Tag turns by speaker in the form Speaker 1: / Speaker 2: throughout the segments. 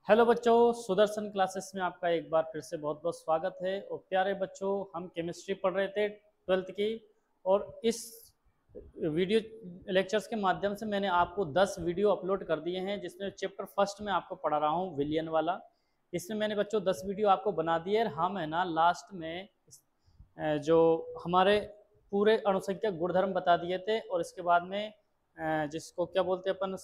Speaker 1: Hello बच्चों, Sudarshan classes में आपका एक बार फिर से बहुत बहुत स्वागत है। और प्यारे बच्चों, हम केमिस्ट्री पढ़ रहे थे 12th की। और इस वीडियो लेक्चर्स के माध्यम से मैंने आपको 10 वीडियो अपलोड कर दिए हैं, जिसमें चैप्टर फर्स्ट में आपको पढ़ा रहा हूँ विलियन वाला। इसमें मैंने बच्चों 10 वीडियो आपको बना दिए। हम है ना लास्ट में जो हमारे पूरे अणुसंख्यक गुणधर्म बता दिए थे, और इसके बाद में जिसको क्या बोलते हैं अपन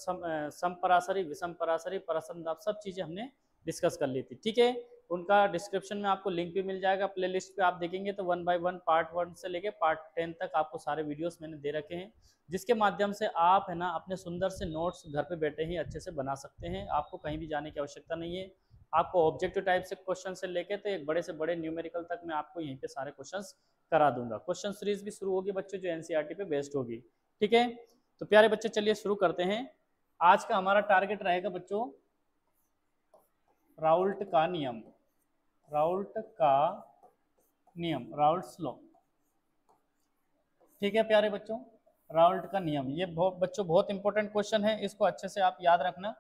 Speaker 1: समपरासरी, विषमपरासरी, परसमदाब, सब चीज़ें हमने डिस्कस कर ली थी। ठीक है, उनका डिस्क्रिप्शन में आपको लिंक भी मिल जाएगा। प्लेलिस्ट पे आप देखेंगे तो 1 बाय 1 पार्ट 1 से लेके पार्ट 10 तक आपको सारे वीडियोस मैंने दे रखे हैं, जिसके माध्यम से आप है ना अपने सुंदर से नोट्स घर पे बैठे ही अच्छे से बना सकते हैं। आपको कहीं भी जाने की आवश्यकता नहीं है। आपको ऑब्जेक्टिव टाइप से क्वेश्चन से लेके तो एक बड़े से बड़े न्यूमेरिकल तक मैं आपको यहीं पे सारे क्वेश्चंस करा दूंगा। क्वेश्चन सीरीज भी शुरू होगी बच्चों, जो एनसीईआरटी पे बेस्ड होगी। ठीक है, तो प्यारे बच्चे चलिए शुरू करते हैं। आज का हमारा टारगेट रहेगा बच्चों राउल्ट का नियम। राउल्ट का नियम, राउल्ट्स लॉ। ठीक है प्यारे बच्चों, राउल्ट का नियम, ये बहुत इंपॉर्टेंट क्वेश्चन है, इसको अच्छे से आप याद रखना।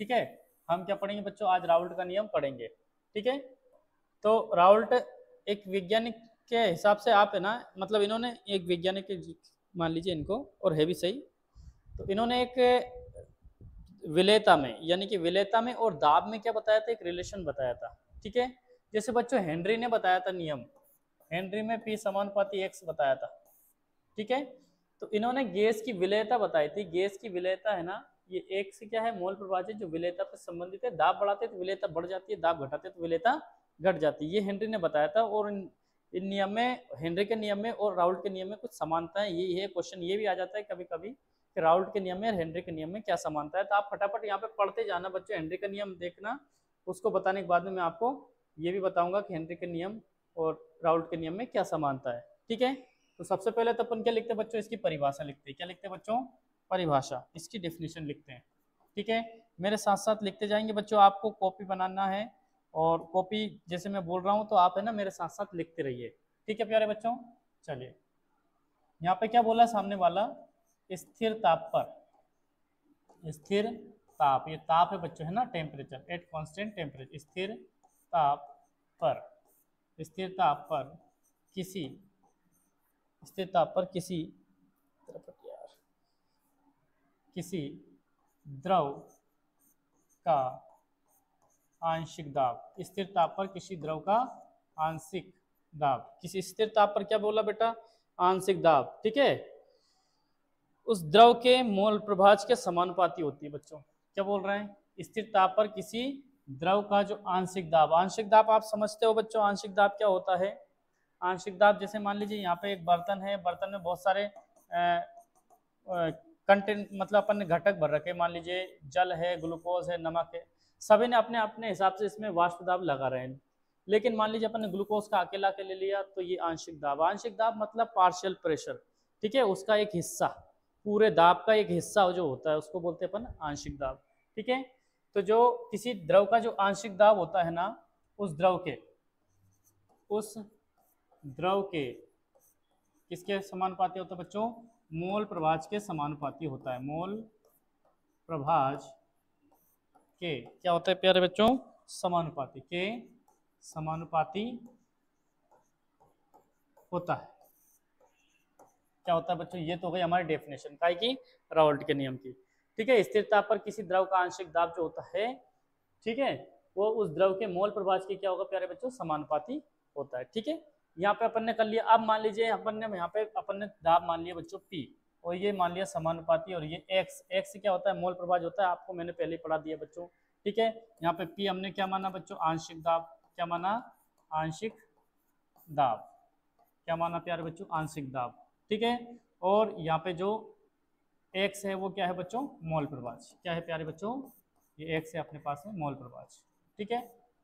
Speaker 1: ठीक है, हम क्या पढ़ेंगे बच्चों, आज राउल्ट का नियम पढ़ेंगे। ठीक है, तो राउल्ट एक वैज्ञानिक के हिसाब से आप है ना, मतलब इन्होंने एक वैज्ञानिक मान लीजिए इनको, और है भी सही। तो इन्होंने एक विलेयता में, यानी कि विलेयता में और दाब में क्या बताया था, एक रिलेशन बताया था। ठीक है, जैसे बच्चों हेनरी ने बताया था नियम, हेनरी में पी समानुपाती एक्स बताया था। ठीक है, तो इन्होंने गैस की विलेयता बताई थी। गैस की विलेयता है ना, ये एक से क्या है, मोल प्रभाजित, जो विलेयता पर संबंधित है। दाब बढ़ाते तो विलेयता बढ़ जाती है, दाब घटाते तो विलेयता घट जाती है। ये हेनरी ने बताया था। और इन नियम में, हेनरी के नियम में और राउल्ट के नियम में कुछ समानता है। ये क्वेश्चन ये भी आ जाता है कभी कभी कि राउल्ट के नियम में और हेनरी के नियम में क्या समानता है। तो आप फटाफट यहाँ पे पढ़ते जाना बच्चों, हेनरी का नियम देखना, उसको बताने के बाद में मैं आपको ये भी बताऊंगा कि हेनरी के नियम और राउल्ट के नियम में क्या समानता है। ठीक है, तो सबसे पहले तो अपन क्या लिखते हैं बच्चों, इसकी परिभाषा लिखते हैं। क्या लिखते हैं बच्चों, परिभाषा, इसकी डेफिनेशन लिखते हैं। ठीक है, मेरे साथ साथ लिखते जाएंगे बच्चों। आपको कॉपी बनाना है, और कॉपी जैसे मैं बोल रहा हूँ तो आप है ना मेरे साथ साथ लिखते रहिए। ठीक है प्यारे बच्चों, चलिए यहाँ पे क्या बोला सामने वाला, स्थिर ताप पर, स्थिर ताप, ये ताप है बच्चों है ना, टेम्परेचर, एट कांस्टेंट टेम्परेचर, स्थिर ताप पर, स्थिर ताप पर किसी, स्थिर ताप पर किसी किसी द्रव का आंशिक दाब, स्थिर ताप पर किसी द्रव का आंशिक दाब, किसी स्थिर ताप पर क्या बोला बेटा, आंशिक दाब। ठीक है, उस द्रव के मोल प्रभाज के समानुपाती होती है बच्चों। क्या बोल रहे हैं, स्थिर ताप पर किसी द्रव का जो आंशिक दाब, आंशिक दाब आप समझते हो बच्चों, आंशिक दाब क्या होता है। आंशिक दाब जैसे मान लीजिए यहाँ पे एक बर्तन है, बर्तन में बहुत सारे कंटेंट, मतलब अपन ने घटक भर रखे, मान लीजिए जल है, ग्लूकोज है, नमक है, सभी ने अपने अपने हिसाब से इसमें वाष्प दाब लगा रहे हैं। लेकिन मान लीजिए अपन ने ग्लूकोज का अकेला के ले लिया, तो ये आंशिक दाब, आंशिक दाब मतलब पार्शियल प्रेशर। ठीक है, उसका एक हिस्सा, पूरे दाब का एक हिस्सा जो होता है उसको बोलते हैं अपन आंशिक दाब। ठीक है, तो जो किसी द्रव का जो आंशिक दाब होता है ना, उस द्रव के, उस द्रव के किसके समानुपाती होता है बच्चों, मोल प्रभाज के समानुपाती होता है। मोल प्रभाज के क्या होता है प्यारे बच्चों, समानुपाती, के समानुपाती होता है। क्या होता है बच्चों, ये तो हो गई हमारी डेफिनेशन काय की, राउल्ट के नियम की। ठीक है, स्थिर ताप पर किसी द्रव का आंशिक दाब जो होता है, ठीक है, वो उस द्रव के मोल प्रभाज के क्या होगा प्यारे बच्चों, समानुपाती होता है। ठीक है, यहाँ पे अपन ने कर लिया। अब मान लीजिए अपन ने यहाँ पे अपन ने दाब मान लिया बच्चों P, और ये मान लिया समानुपाती, और ये X, X क्या होता है, मोल प्रभाज होता है, आपको मैंने पहले ही पढ़ा दिया बच्चों। ठीक है, यहाँ पे P हमने क्या माना बच्चों, आंशिक दाब, क्या माना, आंशिक दाब, क्या माना प्यारे बच्चों, आंशिक दाब। ठीक है, और यहाँ पे जो X है वो क्या है बच्चों, मोल प्रभाज, क्या है प्यारे बच्चों, ये X है अपने पास में, मोल प्रभाज। ठीक है,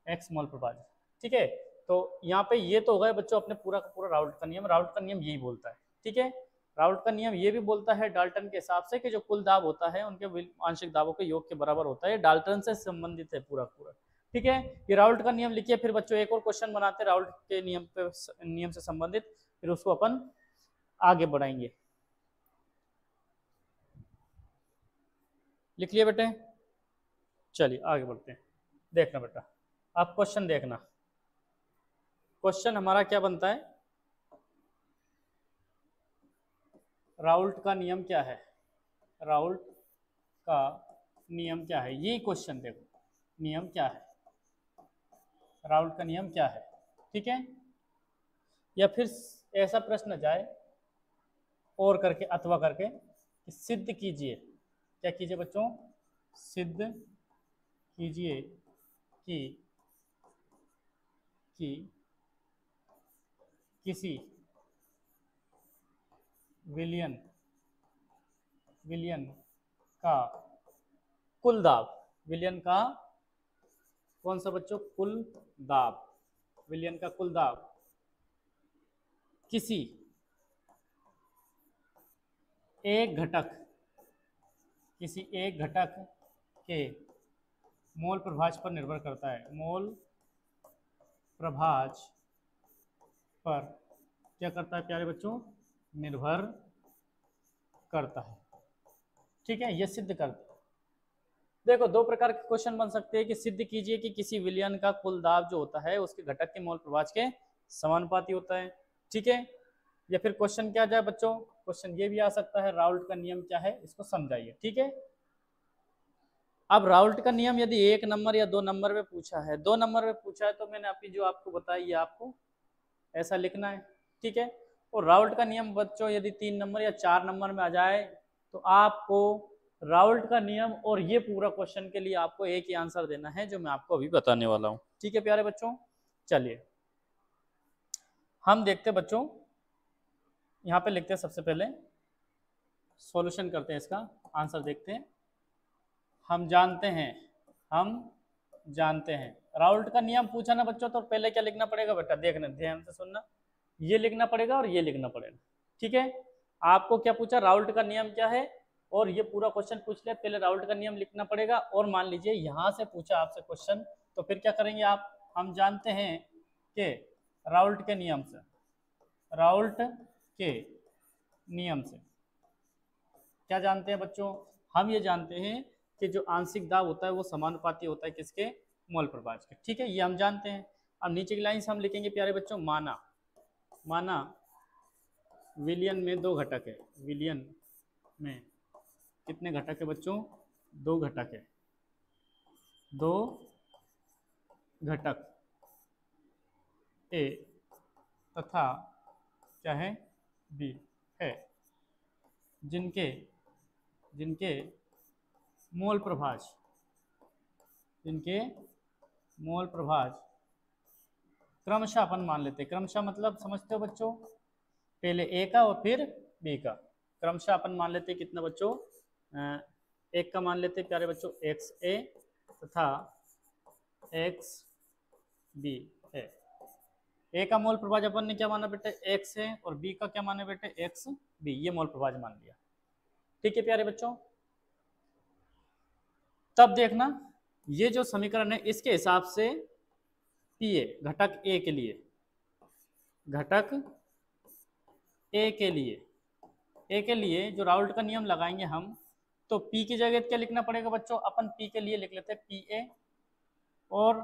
Speaker 1: X मोल प्रभाज। ठीक है, तो यहाँ पे ये तो हो गया बच्चों अपने पूरा का पूरा राउल्ट का नियम। राउल्ट का नियम यही बोलता है। ठीक है, राउल्ट का नियम ये भी बोलता है डाल्टन के हिसाब से कि जो कुल दाब होता है उनके आंशिक दाबों के योग के बराबर होता है। डाल्टन से संबंधित है पूरा पूरा। ठीक है, ये राउल्ट का नियम लिखिए। फिर बच्चों एक और क्वेश्चन बनाते हैं राउल्ट के नियम पे, नियम से संबंधित, फिर उसको अपन आगे बढ़ाएंगे। लिख लिया बेटे, चलिए आगे बढ़ते हैं। देखना बेटा, आप क्वेश्चन देखना। क्वेश्चन हमारा क्या बनता है, राउल्ट का नियम क्या है, राउल्ट का नियम क्या है, यही क्वेश्चन देखो, नियम क्या है, राउल्ट का नियम क्या है, ठीक है। या फिर ऐसा प्रश्न जाए और करके अथवा करके कि सिद्ध कीजिए, क्या कीजिए बच्चों, सिद्ध कीजिए कि किसी विलियन का कुल दाब, विलियन का कौन सा बच्चों, कुल दाब, विलियन का कुल दाब किसी एक घटक, किसी एक घटक के मोल प्रभाज पर निर्भर करता है, मोल प्रभाज पर क्या करता है प्यारे बच्चों, निर्भर करता है, ठीक है, ये सिद्ध करता है। देखो दो प्रकार के क्वेश्चन बन सकते हैं कि सिद्ध कीजिए कि किसी विलयन का कुल दाब जो होता है उसके घटक के मोल प्रभाज के समानुपाती होता है, ठीक है। या फिर क्वेश्चन क्या जाए बच्चों, क्वेश्चन ये भी आ सकता है राउल्ट का नियम क्या है, इसको समझाइए, ठीक है। अब राउल्ट का नियम यदि 1 नंबर या 2 नंबर में पूछा है, 2 नंबर में पूछा है तो मैंने अभी जो आपको बताई आपको ऐसा लिखना है, ठीक है। और राउल्ट का नियम बच्चों यदि 3 नंबर या 4 नंबर में आ जाए तो आपको राउल्ट का नियम और ये पूरा क्वेश्चन के लिए आपको एक ही आंसर देना है जो मैं आपको अभी बताने वाला हूँ, ठीक है प्यारे बच्चों। चलिए हम देखते हैं बच्चों, यहाँ पे लिखते हैं, सबसे पहले सॉल्यूशन करते हैं, इसका आंसर देखते हैं। हम जानते हैं राउल्ट का नियम पूछा ना बच्चों, तो पहले क्या लिखना पड़ेगा बेटा, देखना ध्यान से सुनना, ये लिखना पड़ेगा और ये लिखना पड़ेगा, ठीक है। आपको क्या पूछा, राउल्ट का नियम क्या है, और ये पूरा क्वेश्चन पूछ लिया, पहले राउल्ट का नियम लिखना पड़ेगा। और मान लीजिए यहाँ से पूछा आपसे क्वेश्चन, तो फिर क्या करेंगे आप, हम जानते हैं कि राउल्ट के नियम से, राउल्ट के नियम से क्या जानते हैं बच्चों, हम ये जानते हैं कि जो आंशिक दाब होता है वो समानुपाती होता है किसके, मोल प्रभाज के, ठीक है, ये हम जानते हैं। अब नीचे की लाइन से हम लिखेंगे प्यारे बच्चों, माना विलियन में 2 घटक है, विलियन में कितने घटक है बच्चों, 2 घटक है, 2 घटक ए तथा क्या है बी है, जिनके मोल प्रभाज क्रमशः अपन मान लेते हैं, क्रमशः मतलब समझते हो बच्चों, पहले ए का और फिर बी का, क्रमशः अपन मान लेते हैं कितना बच्चों, एक का मान लेते हैं प्यारे बच्चों एक्स ए तथा एक्स बी है। ए का मोल प्रभाज अपन ने क्या माना बेटे, एक्स है, और बी का क्या माना बेटे, एक्स बी, ये मोल प्रभाज मान लिया, ठीक है प्यारे बच्चों। तब देखना ये जो समीकरण है इसके हिसाब से पी ए, घटक ए के लिए, घटक ए के लिए जो राउल्ट का नियम लगाएंगे हम, तो पी की जगह क्या लिखना पड़ेगा बच्चों, अपन पी के लिए लिख लेते हैं पी ए, और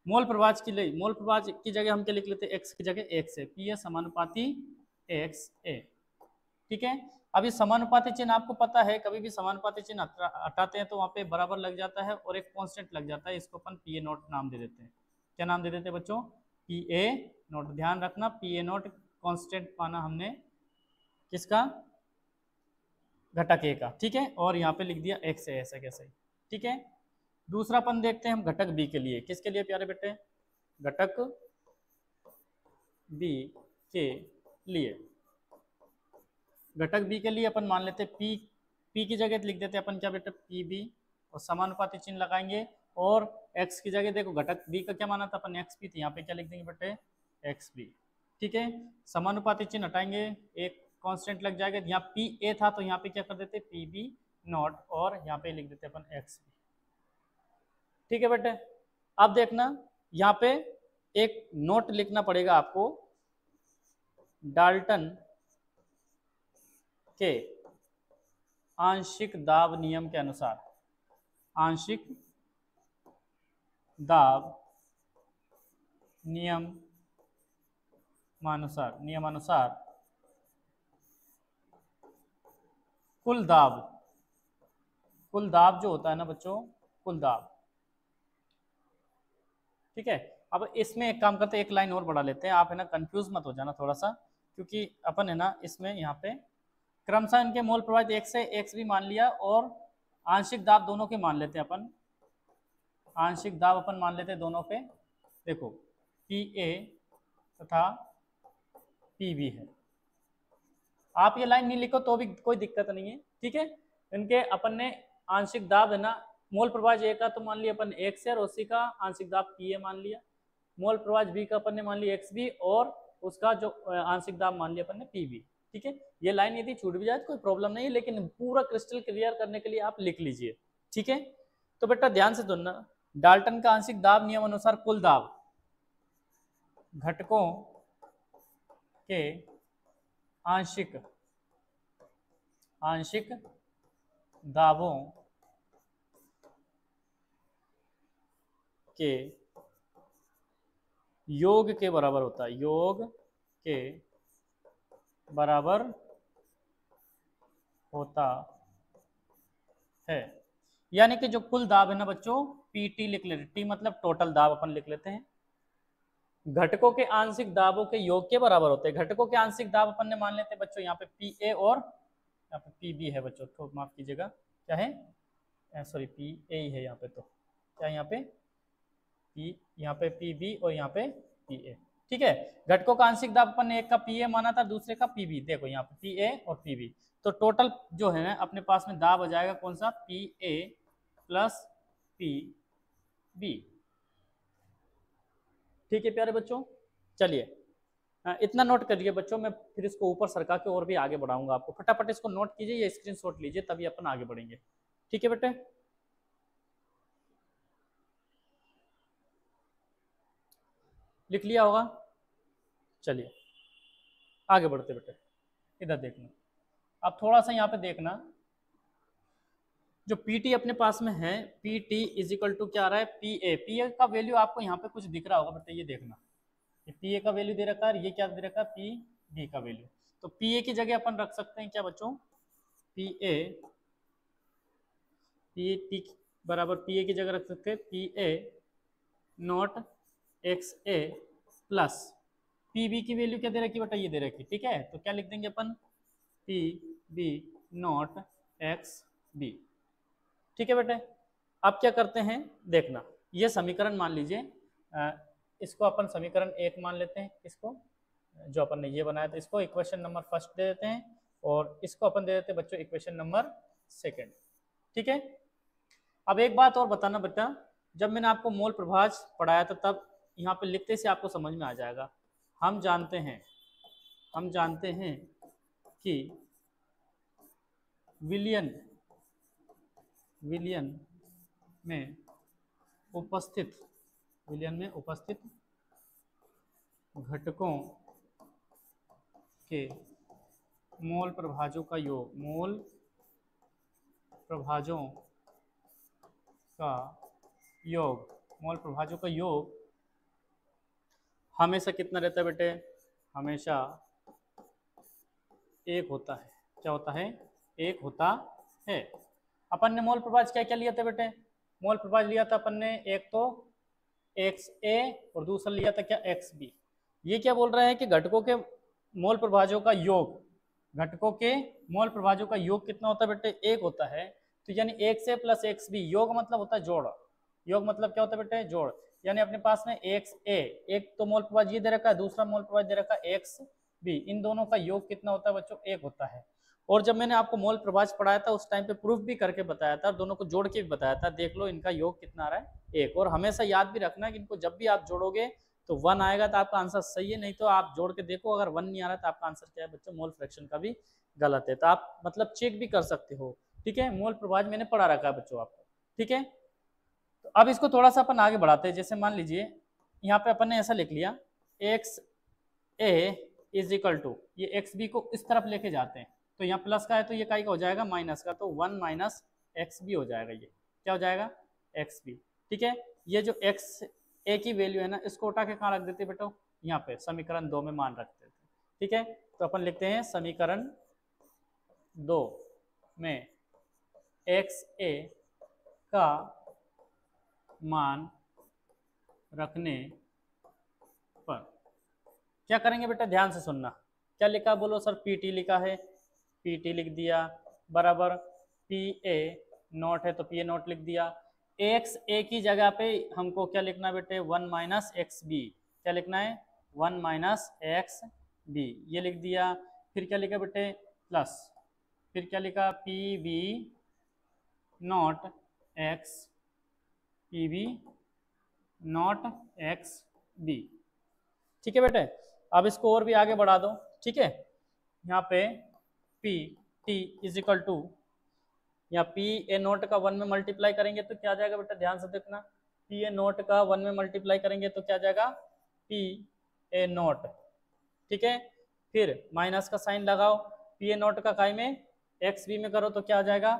Speaker 1: मोल प्रभाज की जगह हम क्या लिख लेते हैं, एक्स की जगह एक्स है, पी ए समानुपाती एक्स ए, ठीक है। अभी समानुपाती चिन्ह आपको पता है, कभी भी समानुपाती चिन्ह हटाते हैं तो वहाँ पे बराबर लग जाता है और एक कांस्टेंट लग जाता है, इसको अपन पी ए नोट नाम दे देते हैं, क्या नाम दे देते हैं बच्चों, पी ए नोट, ध्यान रखना पी ए नोट कांस्टेंट पाना हमने किसका, घटक ए का, ठीक है, और यहाँ पे लिख दिया एक्स है, ऐसा कैसे, ठीक है। दूसरा अपन देखते हैं हम घटक बी के लिए, किसके लिए प्यारे बेटे, घटक बी के लिए, घटक बी के लिए अपन मान लेते हैं पी की जगह लिख देते हैं अपन क्या बेटे, पी बी, और समानुपाती चिन्ह लगाएंगे, और एक्स की जगह देखो घटक बी का क्या माना था अपन, एक्स बी, तो यहाँ पे क्या लिख देंगे बेटे, एक्स बी, ठीक है। समानुपाती चिन्ह हटाएंगे, एक कांस्टेंट लग जाएगा, यहाँ पी ए था तो यहाँ पे क्या कर देते, पी बी नॉट, और यहाँ पे लिख देते अपन एक्स बी, ठीक है बेटे। अब देखना यहाँ पे एक नोट लिखना पड़ेगा आपको, डाल्टन के आंशिक दाब नियम के अनुसार, आंशिक दाब नियमानुसार कुल दाब जो होता है ना बच्चों, कुल दाब, ठीक है। अब इसमें एक काम करते हैं, एक लाइन और बढ़ा लेते हैं, आप है ना कंफ्यूज मत हो जाना थोड़ा सा, क्योंकि अपन है ना इसमें यहाँ पे क्रमशः इनके मोल प्रभावित एक से एक्स भी मान लिया और आंशिक दाब दोनों के मान लेते हैं अपन, आंशिक दाब अपन मान लेते हैं दोनों पे। देखो पी ए तथा पी बी है, आप ये लाइन नहीं लिखो तो भी कोई दिक्कत नहीं है, ठीक है। इनके अपन ने आंशिक दाब है ना, मोल प्रभाज ए का तो मान लिया अपन एक्स है और उसी का आंशिक दाब पी ए मान लिया, मोल प्रभाज बी का अपन ने मान लिया एक्स बी और उसका जो आंशिक दाब मान लिया अपन ने पी बी, ठीक है। ये लाइन यदि छूट भी जाए तो कोई प्रॉब्लम नहीं है, लेकिन पूरा क्रिस्टल क्लियर करने के लिए आप लिख लीजिए, ठीक है। तो बेटा ध्यान से सुनना, डाल्टन का आंशिक दाब नियम अनुसार कुल दाब घटकों के आंशिक दाबों के योग के बराबर होता है, योग के बराबर होता है। यानी कि जो कुल दाब है ना बच्चों, पीटी लिख लेते, टी मतलब टोटल दाब अपन लिख लेते हैं, घटकों के आंशिक दाबों के योग के बराबर होते हैं। घटकों के आंशिक दाब अपन ने मान लेते हैं बच्चों, यहाँ पे पी ए और यहाँ पे पी बी है बच्चों, तो माफ कीजिएगा क्या है, सॉरी पी ए ही है यहाँ पे, तो क्या यहाँ पे यहाँ पे पी बी और यहाँ पे पी ए, ठीक है। घटकों का आंशिक दाब अपन ने एक का पी ए माना था, दूसरे का पी बी, देखो यहाँ पे पी ए और पी बी, तो टोटल जो है अपने पास में दाब आ जाएगा कौन सा, P A plus P B, ठीक है प्यारे बच्चों। चलिए इतना नोट करिए बच्चों, मैं फिर इसको ऊपर सरका के और भी आगे बढ़ाऊंगा आपको, फटाफट इसको नोट कीजिए या स्क्रीनशॉट लीजिए, तभी अपन आगे बढ़ेंगे, ठीक है बेटे। लिख लिया होगा, चलिए आगे बढ़ते बेटे, इधर देखना, अब थोड़ा सा यहाँ पे देखना, जो पी टी अपने पास में है, P T is equal to क्या आ रहा है, पी ए का वैल्यू आपको यहाँ पे कुछ दिख रहा होगा बेटे, ये देखना, ये पी ए का वैल्यू दे रखा है, ये क्या दे रखा है, पी बी का वैल्यू, तो पी ए की जगह अपन रख सकते हैं क्या बच्चों, पी ए पी बराबर पी ए की जगह रख सकते हैं P A naught X A plus P B की वैल्यू क्या दे रखी बेटा, ये दे रखी, ठीक है। तो क्या लिख देंगे अपन, P B naught X B, ठीक है बेटे। अब क्या करते हैं देखना, ये समीकरण मान लीजिए, इसको अपन समीकरण एक मान लेते हैं, इसको जो अपन ने ये बनाया था इसको इक्वेशन नंबर फर्स्ट दे देते हैं और इसको अपन दे देते हैं बच्चों इक्वेशन नंबर सेकंड, ठीक है। अब एक बात और बताना बेटा, जब मैंने आपको मोल प्रभाज पढ़ाया था तब यहाँ पे लिखते से आपको समझ में आ जाएगा, हम जानते हैं कि विलयन में उपस्थित घटकों के मोल प्रभाजों का योग, मोल प्रभाजों का योग हमेशा कितना रहता है बेटे, हमेशा एक होता है, क्या होता है, एक होता है। अपन ने मोल प्रभाज क्या क्या लिया था बेटे, मोल प्रभाज लिया था अपन ने एक तो एक्स ए और दूसरा लिया था क्या, एक्स बी। ये क्या बोल रहा है कि घटकों के मोल प्रभाजों का योग, घटकों के मोल प्रभाजों का योग कितना होता है बेटे, एक होता है। तो यानी x A plus x B, योग मतलब होता है जोड़, योग मतलब क्या होता है बेटे, जोड़। यानी अपने पास में एक्स ए, एक तो मोल प्रभाज ये दे रखा है, दूसरा मोल प्रभाज दे रखा है एक्स बी, इन दोनों का योग कितना होता है बच्चों, एक होता है। और जब मैंने आपको मोल प्रभाज पढ़ाया था उस टाइम पे प्रूफ भी करके बताया था और दोनों को जोड़ के भी बताया था, देख लो इनका योग कितना आ रहा है, एक। और हमेशा याद भी रखना कि इनको जब भी आप जोड़ोगे तो 1 आएगा तो आपका आंसर सही है, नहीं तो आप जोड़ के देखो अगर 1 नहीं आ रहा तो आपका आंसर क्या है बच्चों, मोल फ्रैक्शन का भी गलत है। तो आप मतलब चेक भी कर सकते हो, ठीक है। मोल प्रभाज मैंने पढ़ा रखा है बच्चों आपको, ठीक है। तो अब इसको थोड़ा सा अपन आगे बढ़ाते हैं, जैसे मान लीजिए यहाँ पे अपन ने ऐसा लिख लिया, X A is equal to, ये एक्स बी को इस तरफ लेके जाते हैं, तो यहाँ प्लस का है तो ये का हो जाएगा माइनस का, तो 1 माइनस एक्स बी हो जाएगा, ये क्या हो जाएगा, एक्स बी, ठीक है। ये जो एक्स ए की वैल्यू है ना, इसको उठा के कहाँ रख देते बेटो, यहाँ पे समीकरण 2 में मान रखते थे। ठीक है, तो अपन लिखते हैं समीकरण 2 में एक्स ए का मान रखने पर क्या करेंगे बेटा, ध्यान से सुनना। क्या लिखा बोलो सर, पीटी लिखा है, पीटी लिख दिया, बराबर पी ए नॉट है तो पी ए नॉट लिख दिया। एक्स ए की जगह पे हमको क्या लिखना बेटे, 1 माइनस एक्स बी, क्या लिखना है 1 माइनस एक्स बी, ये लिख दिया। फिर क्या लिखा बेटे, प्लस, फिर क्या लिखा, P B naught X, P B naught X B. ठीक है बेटे, अब इसको और भी आगे बढ़ा दो। ठीक है, यहाँ पे P T is equal to, यहाँ पी ए नोट का 1 में मल्टीप्लाई करेंगे तो क्या जाएगा बेटा, ध्यान से देखना, पी ए नोट का 1 में मल्टीप्लाई करेंगे तो क्या जाएगा, पी ए नोट। ठीक है, फिर माइनस का साइन लगाओ, पी ए नोट का काय में एक्स बी में करो तो क्या आ जाएगा,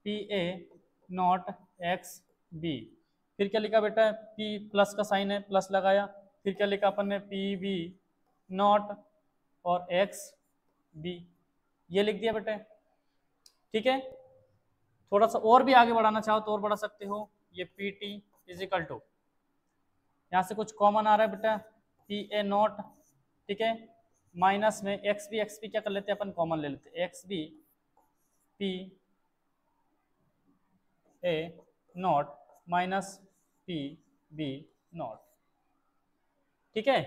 Speaker 1: P A naught X B. फिर क्या लिखा बेटा, पी प्लस का साइन है, प्लस लगाया, फिर क्या लिखा अपन ने, पी बी नॉट और एक्स बी, ये लिख दिया बेटे। ठीक है, थोड़ा सा और भी आगे बढ़ाना चाहो तो और बढ़ा सकते हो, ये P T is equal to, यहाँ से कुछ कॉमन आ रहा है बेटा, पी ए नॉट, ठीक है, माइनस में एक्स बी क्या कर लेते हैं अपन, कॉमन ले लेते हैं, X B P A naught minus P B naught. ठीक है,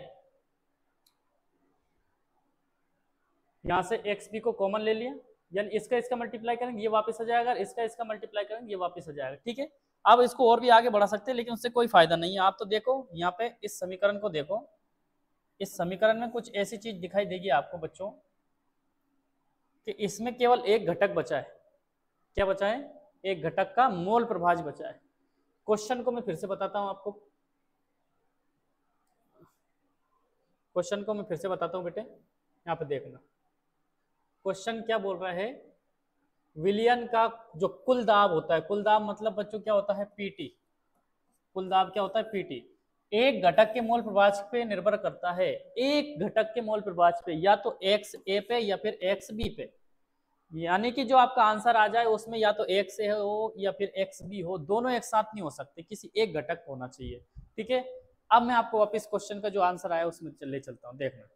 Speaker 1: यहां से एक्स बी को कॉमन ले लिया, यानी इसका इसका मल्टीप्लाई करेंगे ये वापस आ जाएगा, इसका इसका मल्टीप्लाई करेंगे ये वापस आ जाएगा। ठीक है, अब इसको और भी आगे बढ़ा सकते हैं लेकिन उससे कोई फायदा नहीं है। आप तो देखो यहाँ पे इस समीकरण को देखो, इस समीकरण में कुछ ऐसी चीज दिखाई देगी आपको बच्चों कि इसमें केवल एक घटक बचा है। क्या बचा है, एक घटक का मोल प्रभाज्य बचा है। क्वेश्चन को मैं फिर से बताता हूं आपको, क्वेश्चन को मैं फिर से बताता हूं बेटे, यहाँ पे देखना क्वेश्चन क्या बोल रहा है, विलियन का जो कुल दाब होता है, कुल दाब मतलब बच्चों क्या होता है, पीटी, कुल दाब क्या होता है, पीटी, एक घटक के मोल प्रभाज्य पे निर्भर करता है, एक घटक के मोल प्रभाज्य पे, या तो एक्स ए पे या फिर एक्स बी पे, यानी कि जो आपका आंसर आ जाए उसमें या तो एक्स ए हो या फिर एक्स बी हो, दोनों एक साथ नहीं हो सकते, किसी एक घटक होना चाहिए। ठीक है, अब मैं आपको वापस क्वेश्चन का जो आंसर आया उसमें ले चलता हूँ, देखना।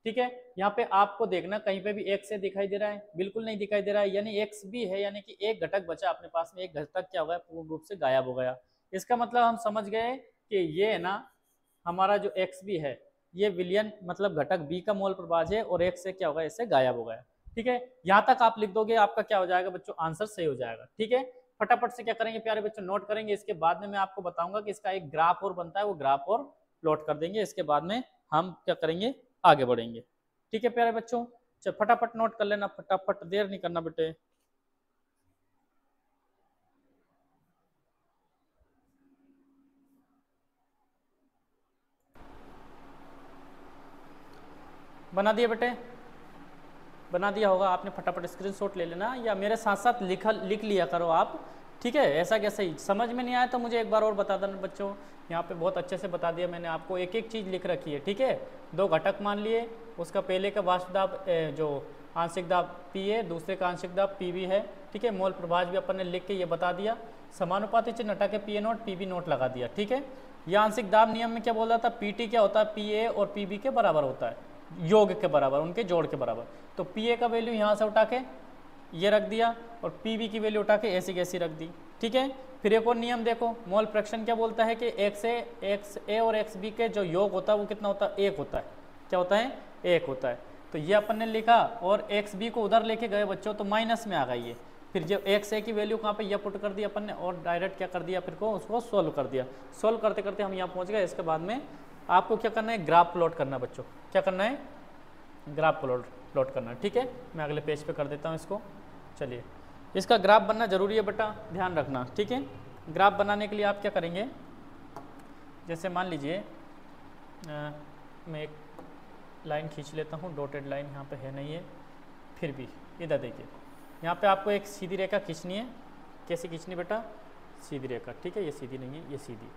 Speaker 1: ठीक है, यहाँ पे आपको देखना कहीं पे भी एक्स ए दिखाई दे रहा है, बिल्कुल नहीं दिखाई दे रहा है, यानी एक्स बी है, यानी कि एक घटक बचा अपने पास में, एक घटक क्या हो गया, पूर्ण रूप से गायब हो गया। इसका मतलब हम समझ गए कि ये है ना हमारा जो एक्स बी है, ये विलियन मतलब घटक बी का मोल प्रभाज्य है और एक्स ए क्या होगा, इससे गायब हो गया। ठीक है, यहाँ तक आप लिख दोगे, आपका क्या हो जाएगा बच्चों, आंसर सही हो जाएगा। ठीक है, फटाफट से क्या करेंगे प्यारे बच्चों, नोट करेंगे, इसके बाद में मैं आपको बताऊंगा कि इसका एक ग्राफ और बनता है, वो ग्राफ और प्लॉट कर देंगे, इसके बाद में हम क्या करेंगे, आगे बढ़ेंगे। ठीक है प्यारे बच्चों, चल फटाफट नोट कर लेना, फटाफट, देर नहीं करना बेटे। बना दिया बेटे, बना दिया होगा आपने, फटाफट स्क्रीनशॉट ले लेना या मेरे साथ साथ लिख लिया करो आप। ठीक है, ऐसा कैसे ही समझ में नहीं आया तो मुझे एक बार और बता देना बच्चों, यहाँ पे बहुत अच्छे से बता दिया मैंने आपको, एक एक चीज़ लिख रखी है। ठीक है, दो घटक मान लिए, उसका पहले का वाष्प दाब जो आंशिक दाब पी है, दूसरे का आंशिक दाब पी बी है। ठीक है, मोल प्रभाज्य भी अपन ने लिख के ये बता दिया, समानुपाती चिन्ह हटा के P A naught P B naught लगा दिया। ठीक है, यह आंशिक दाब नियम में क्या बोल रहा था, पी टी क्या होता है, पी ए और पी बी के बराबर होता है, योग के बराबर, उनके जोड़ के बराबर। तो पी ए का वैल्यू यहाँ से उठा के ये रख दिया और पी बी की वैल्यू उठा के ऐसी कैसी रख दी। ठीक है, फिर एक और नियम देखो, मोल फ्रैक्शन क्या बोलता है कि एक्स ए और एक्स बी के जो योग होता है वो कितना होता है, एक होता है। क्या होता है, एक होता है। तो ये अपन ने लिखा और एक्स बी को उधर लेके गए बच्चों तो माइनस में आ गई ये, फिर जब एक्स ए की वैल्यू कहाँ पे ये पुट कर दी अपन ने और डायरेक्ट क्या कर दिया, फिर को उसको सोल्व कर दिया। सोल्व करते करते हम यहाँ पहुँच गए। इसके बाद में आपको क्या करना है, ग्राफ प्लॉट करना बच्चों, क्या करना है, ग्राफ प्लॉट करना है। ठीक है, मैं अगले पेज पे कर देता हूँ इसको। चलिए, इसका ग्राफ बनना जरूरी है बेटा, ध्यान रखना। ठीक है, ग्राफ बनाने के लिए आप क्या करेंगे, जैसे मान लीजिए मैं एक लाइन खींच लेता हूँ, डॉटेड लाइन यहाँ पे है नहीं है, फिर भी इधर देखिए, यहाँ पे आपको एक सीधी रेखा खींचनी है। कैसे खींचनी बेटा, सीधी रेखा। ठीक है, ये सीधी नहीं है, ये सीधी।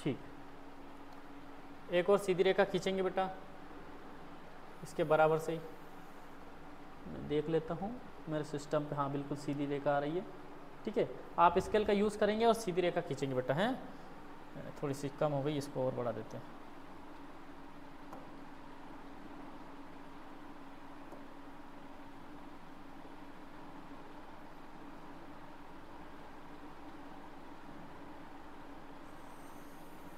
Speaker 1: ठीक, एक और सीधी रेखा खींचेंगे बेटा इसके बराबर से ही। मैं देख लेता हूँ मेरे सिस्टम पे, हाँ बिल्कुल सीधी रेखा आ रही है। ठीक है, आप स्केल का यूज़ करेंगे और सीधी रेखा खींचेंगे बेटा। हैं थोड़ी सी कम हो गई, इसको और बढ़ा देते हैं।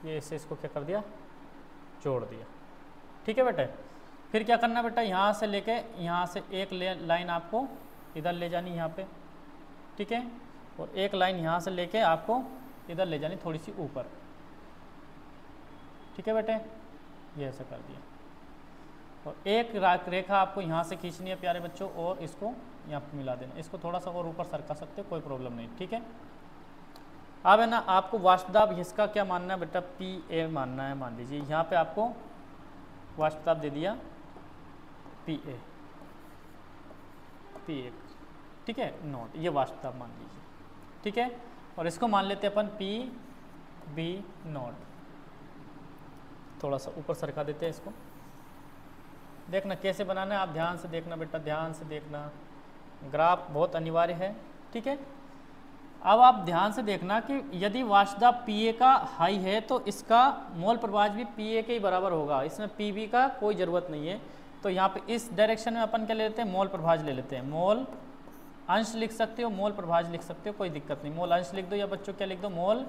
Speaker 1: ये इससे इसको क्या कर दिया, जोड़ दिया। ठीक है बेटा, फिर क्या करना बेटा, यहाँ से लेके यहाँ से एक लाइन आपको इधर ले जानी यहाँ पे। ठीक है, और एक लाइन यहाँ से लेके आपको इधर ले जानी थोड़ी सी ऊपर। ठीक है बेटे, ये ऐसा कर दिया। और एक रेखा आपको यहाँ से खींचनी है प्यारे बच्चों, और इसको यहाँ पर मिला देना। इसको थोड़ा सा और ऊपर सरका सकते हो, कोई प्रॉब्लम नहीं। ठीक है, अब है ना आपको वाष्पदाब इसका क्या मानना है बेटा, PA मानना है। मान लीजिए यहाँ पे आपको वाष्पदाब दे दिया PA। ठीक है, नोट, ये वाष्पदाब मान लीजिए। ठीक है, और इसको मान लेते हैं अपन PB नोट। थोड़ा सा ऊपर सरका देते हैं इसको। देखना कैसे बनाना है, आप ध्यान से देखना बेटा, ध्यान से देखना, ग्राफ बहुत अनिवार्य है। ठीक है, अब आप ध्यान से देखना कि यदि वाष्पदाब PA का हाई है तो इसका मोल प्रभाज भी PA के ही बराबर होगा, इसमें PB का कोई ज़रूरत नहीं है। तो यहाँ पे इस डायरेक्शन में अपन क्या ले लेते हैं, मोल प्रभाज ले लेते हैं। मोल अंश लिख सकते हो, मोल प्रभाज लिख सकते हो, कोई दिक्कत नहीं। मोल अंश लिख दो या बच्चों क्या लिख दो, मोल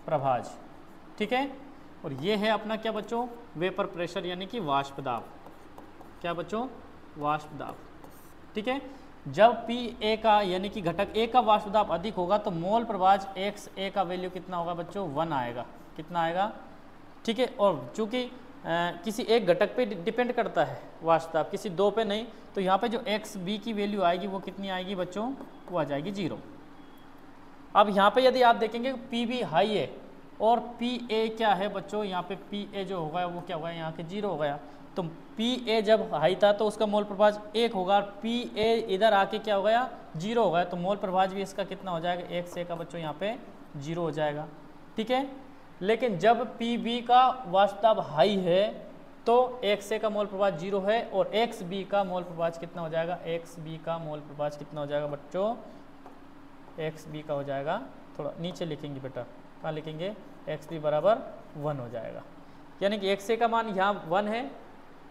Speaker 1: प्रभाज। ठीक है, और ये है अपना क्या बच्चों, वेपर प्रेशर यानी कि वाष्पदाब। क्या बच्चों, वाष्पदाब। ठीक है, जब PA का यानी कि घटक A का वाष्पदाब अधिक होगा तो मोल प्रभाज XA का वैल्यू कितना होगा बच्चों, 1 आएगा। कितना आएगा, ठीक है। और चूंकि किसी एक घटक पे डिपेंड करता है वाष्पदाब, किसी दो पे नहीं, तो यहाँ पे जो XB की वैल्यू आएगी वो कितनी आएगी बच्चों, वो आ जाएगी 0। अब यहाँ पे यदि आप देखेंगे PB हाई है और PA क्या है बच्चों, यहाँ पे PA जो होगा वो क्या होगा, यहाँ के 0 हो गया। तो PA जब हाई था तो उसका मोल प्रभाज 1 होगा, PA इधर आके क्या हो गया, 0 हो गया। तो मोल प्रभाज भी इसका कितना हो जाएगा, 1 से का बच्चों यहाँ पे 0 हो जाएगा। ठीक है, लेकिन जब PB का वाष्पदाब हाई है तो 1 से का मोल प्रभाज 0 है, और XB का मोल प्रभाज कितना हो जाएगा, XB का मोल प्रभाज कितना हो जाएगा बच्चों, XB का हो जाएगा, थोड़ा नीचे लिखेंगे बेटा, कहाँ लिखेंगे, XB बराबर 1 हो जाएगा। यानी कि 1 से का मान यहाँ 1 है,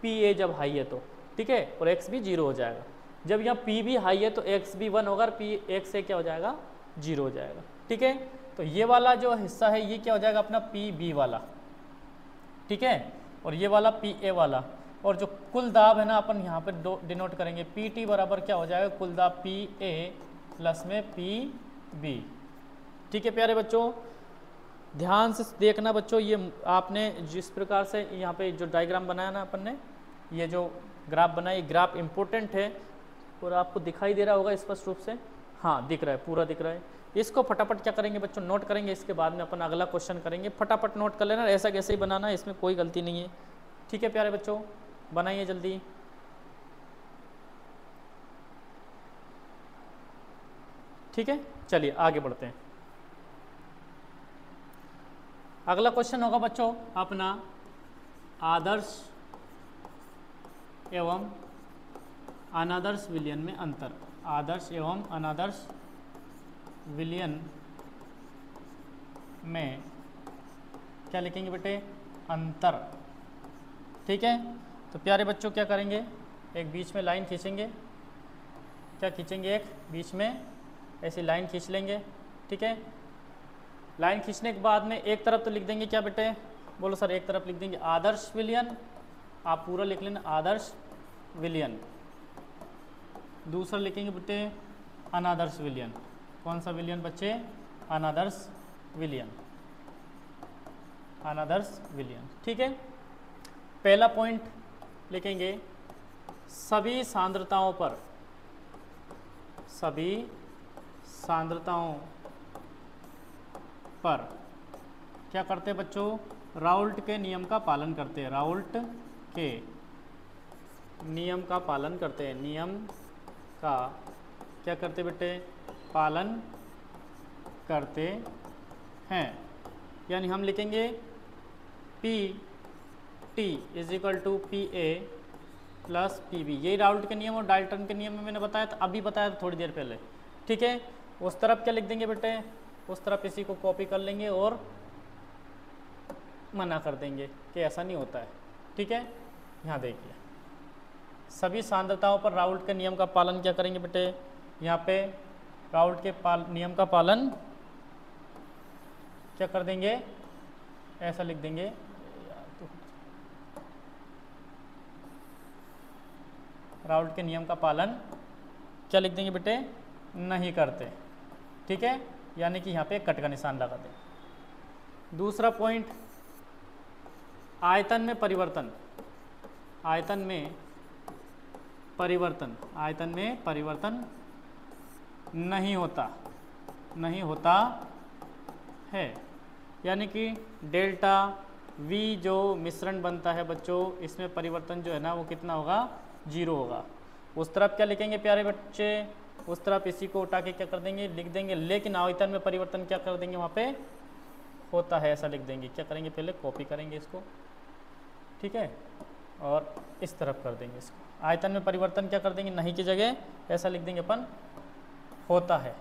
Speaker 1: PA जब हाई है तो, ठीक है, और XB 0 हो जाएगा। जब यहाँ PB हाई है तो XB 1 होगा, X से क्या हो जाएगा, 0 हो जाएगा। ठीक है, तो ये वाला जो हिस्सा है ये क्या हो जाएगा अपना PB वाला। ठीक है, और ये वाला PA वाला, और जो कुल दाब है ना अपन यहाँ पर डिनोट करेंगे, PT बराबर क्या हो जाएगा, कुल दाब PA प्लस में PB। ठीक है प्यारे बच्चों, ध्यान से देखना बच्चों, ये आपने जिस प्रकार से यहाँ पे जो डायग्राम बनाया ना अपन ने, ये जो ग्राफ बनाया, ये ग्राफ इम्पोर्टेंट है और आपको दिखाई दे रहा होगा स्पष्ट रूप से, हाँ दिख रहा है, पूरा दिख रहा है। इसको फटाफट क्या करेंगे बच्चों, नोट करेंगे, इसके बाद में अपन अगला क्वेश्चन करेंगे। फटाफट नोट कर लेना, ऐसा कैसे ही बनाना है, इसमें कोई गलती नहीं है। ठीक है प्यारे बच्चों, बनाइए जल्दी। ठीक है, चलिए आगे बढ़ते हैं। अगला क्वेश्चन होगा बच्चों अपना आदर्श एवं अनादर्श विलयन में अंतर। आदर्श एवं अनादर्श विलयन में क्या लिखेंगे बेटे, अंतर। ठीक है, तो प्यारे बच्चों क्या करेंगे, एक बीच में लाइन खींचेंगे, क्या खींचेंगे, एक बीच में ऐसी लाइन खींच लेंगे। ठीक है, लाइन खींचने के बाद में एक तरफ तो लिख देंगे क्या बेटे, बोलो सर, एक तरफ लिख देंगे आदर्श विलयन, आप पूरा लिख लेना आदर्श विलयन। दूसरा लिखेंगे बेटे अनादर्श विलयन। कौन सा विलयन बच्चे, अनादर्श विलयन, अनादर्श विलयन। ठीक है, पहला पॉइंट लिखेंगे सभी सांद्रताओं पर, सभी सांद्रताओं पर क्या करते हैं बच्चों, राउल्ट के नियम का पालन करते हैं। राउल्ट के नियम का पालन करते हैं, नियम का क्या करते बेटे, पालन करते हैं। यानी हम लिखेंगे P T is equal to P A plus P B. यही राउल्ट के नियम और डाल्टन के नियम में मैंने बताया था, अभी बताया था थोड़ी देर पहले। ठीक है, उस तरफ क्या लिख देंगे बेटे, उस तरफ इसी को कॉपी कर लेंगे और मना कर देंगे कि ऐसा नहीं होता है। ठीक है, यहाँ देखिए सभी सांद्रताओं पर राउल्ट के नियम का पालन क्या करेंगे बेटे, यहाँ पे राउल्ट के नियम का पालन क्या कर देंगे, ऐसा लिख देंगे, राउल्ट के नियम का पालन क्या लिख देंगे बेटे, नहीं करते। ठीक है, यानी कि यहाँ पे कट का निशान लगा दें। दूसरा पॉइंट, आयतन में परिवर्तन, आयतन में परिवर्तन, आयतन में परिवर्तन नहीं होता, नहीं होता है। यानी कि डेल्टा V जो मिश्रण बनता है बच्चों, इसमें परिवर्तन जो है ना वो कितना होगा, 0 होगा। उस तरफ क्या लिखेंगे प्यारे बच्चे, उस तरफ इसी को उठा के क्या कर देंगे, लिख देंगे, लेकिन आयतन में परिवर्तन क्या कर देंगे, वहाँ पे होता है ऐसा लिख देंगे। क्या करेंगे, पहले कॉपी करेंगे इसको, ठीक है, और इस तरफ कर देंगे इसको। आयतन में परिवर्तन क्या कर देंगे, नहीं की जगह ऐसा लिख देंगे अपन, होता है।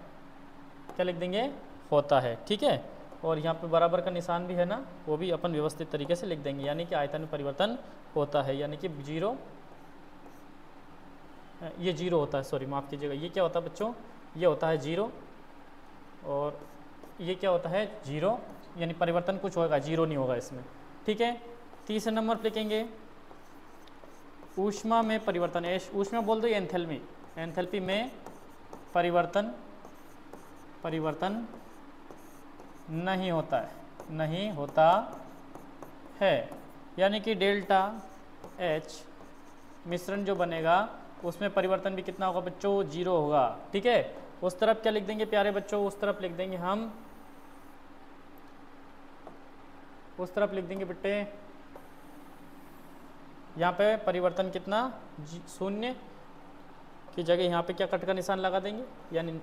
Speaker 1: क्या लिख देंगे, होता है। ठीक है, और यहाँ पे बराबर का निशान भी है ना, वो भी अपन व्यवस्थित तरीके से लिख देंगे। यानी कि आयतन में परिवर्तन होता है, यानी कि 0, ये 0 होता है, सॉरी माफ़ कीजिएगा, ये क्या होता है बच्चों, ये होता है 0, और ये क्या होता है 0, यानी परिवर्तन कुछ होगा, 0 नहीं होगा इसमें। ठीक है, तीसरे नंबर पर लिखेंगे ऊष्मा में परिवर्तन। ऊष्मा बोल दो, एंथैल्पी, एंथैल्पी में परिवर्तन, परिवर्तन नहीं होता है, नहीं होता है। यानी कि डेल्टा H मिश्रण जो बनेगा उसमें परिवर्तन भी कितना होगा बच्चों, 0 होगा। ठीक है, उस तरफ क्या लिख देंगे प्यारे बच्चों, उस तरफ लिख देंगे हम, उस तरफ लिख देंगे बेटे, यहाँ पे परिवर्तन कितना, 0 की जगह यहाँ पे क्या कट का निशान लगा देंगे, यानी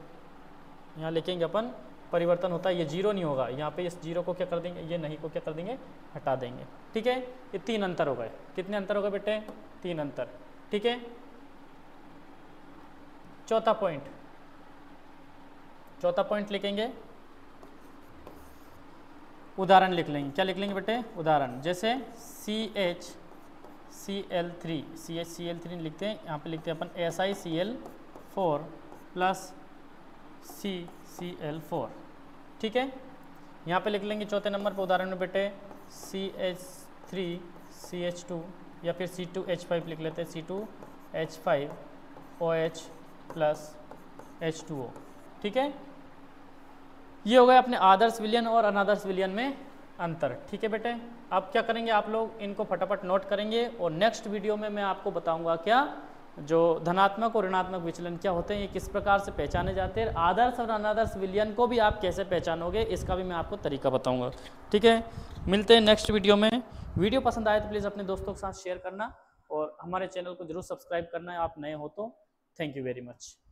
Speaker 1: यहाँ लिखेंगे अपन परिवर्तन होता है, ये 0 नहीं होगा, यहाँ पे इस 0 को क्या कर देंगे, ये नहीं को क्या कर देंगे, हटा देंगे। ठीक है, ये 3 अंतर हो गए। कितने अंतर हो गए बेटे, 3 अंतर। ठीक है, चौथा पॉइंट, चौथा पॉइंट लिखेंगे, उदाहरण लिख लेंगे। क्या लिख लेंगे बेटे, उदाहरण। जैसे CHCl3 लिखते हैं, यहाँ पे लिखते हैं अपन SiCl4 प्लस CCl4। ठीक है, यहाँ पे लिख लेंगे चौथे नंबर पर उदाहरण में बेटे CH3CH2 या फिर C2H5 लिख लेते हैं, C2H5OH प्लस H2O। ठीक है, ये हो गए अपने आदर्श विलयन और अनादर्श विलयन में अंतर। ठीक है बेटे, अब क्या करेंगे आप लोग, इनको फटाफट नोट करेंगे और नेक्स्ट वीडियो में मैं आपको बताऊंगा क्या जो धनात्मक और ऋणात्मक विचलन क्या होते हैं, ये किस प्रकार से पहचाने जाते हैं, आदर्श और अनादर्श विलयन को भी आप कैसे पहचानोगे, इसका भी मैं आपको तरीका बताऊंगा। ठीक है, मिलते हैं नेक्स्ट वीडियो में। वीडियो पसंद आए तो प्लीज़ अपने दोस्तों के साथ शेयर करना और हमारे चैनल को जरूर सब्सक्राइब करना है, आप नए हो तो। Thank you very much.